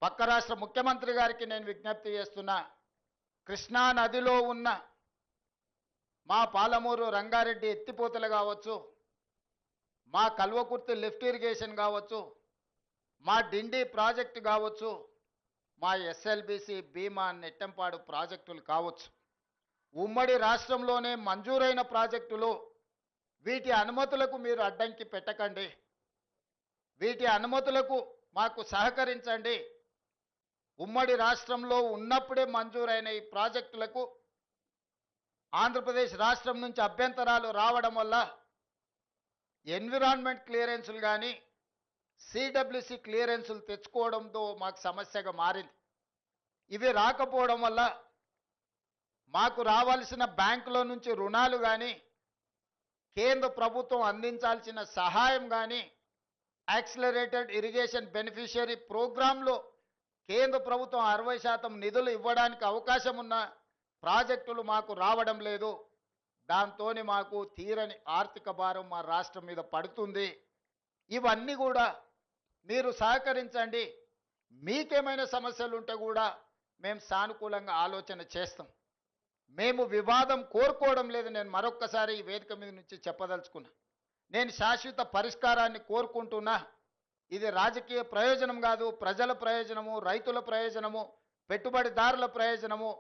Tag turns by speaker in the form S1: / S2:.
S1: పక్క రాష్ట్ర ముఖ్యమంత్రి గారికి నేను విజ్ఞప్తి చేస్తున్నా, కృష్ణా నదిలో ఉన్న మా పాలమూరు రంగారెడ్డి ఎత్తిపోతలు కావచ్చు, మా కల్వకుర్తి లిఫ్ట్ ఇరిగేషన్ కావచ్చు, మా డిండి ప్రాజెక్టు కావచ్చు, మా ఎస్ఎల్బిసి భీమా నెట్టంపాడు ప్రాజెక్టులు కావచ్చు, ఉమ్మడి రాష్ట్రంలోనే మంజూరైన ప్రాజెక్టులు, వీటి అనుమతులకు మీరు అడ్డంకి పెట్టకండి, వీటి అనుమతులకు మాకు సహకరించండి. ఉమ్మడి రాష్ట్రంలో ఉన్నప్పుడే మంజూరైన ఈ ప్రాజెక్టులకు ఆంధ్రప్రదేశ్ రాష్ట్రం నుంచి అభ్యంతరాలు రావడం వల్ల ఎన్విరాన్మెంట్ క్లియరెన్సులు కానీ సిడబ్ల్యూసి క్లియరెన్సులు తెచ్చుకోవడంతో మాకు సమస్యగా మారింది. ఇవి రాకపోవడం వల్ల మాకు రావాల్సిన బ్యాంకులో నుంచి రుణాలు కానీ కేంద్ర ప్రభుత్వం అందించాల్సిన సహాయం కానీ యాక్సిలరేటెడ్ ఇరిగేషన్ బెనిఫిషియరీ ప్రోగ్రాంలో కేంద్ర ప్రభుత్వం 60% నిధులు ఇవ్వడానికి అవకాశం ఉన్న ప్రాజెక్టులు మాకు రావడం లేదు. దాంతో మాకు తీరని ఆర్థిక భారం మా రాష్ట్రం మీద పడుతుంది. ఇవన్నీ కూడా మీరు సహకరించండి. మీకేమైనా సమస్యలు ఉంటే కూడా మేము సానుకూలంగా ఆలోచన చేస్తాం. మేము వివాదం కోరుకోవడం లేదు. నేను మరొక్కసారి ఈ వేదిక మీద నుంచి చెప్పదలుచుకున్నా, నేను శాశ్వత పరిష్కారాన్ని కోరుకుంటున్నా. ఇది రాజకీయ ప్రయోజనం కాదు, ప్రజల ప్రయోజనము, రైతుల ప్రయోజనము, పెట్టుబడిదారుల ప్రయోజనము,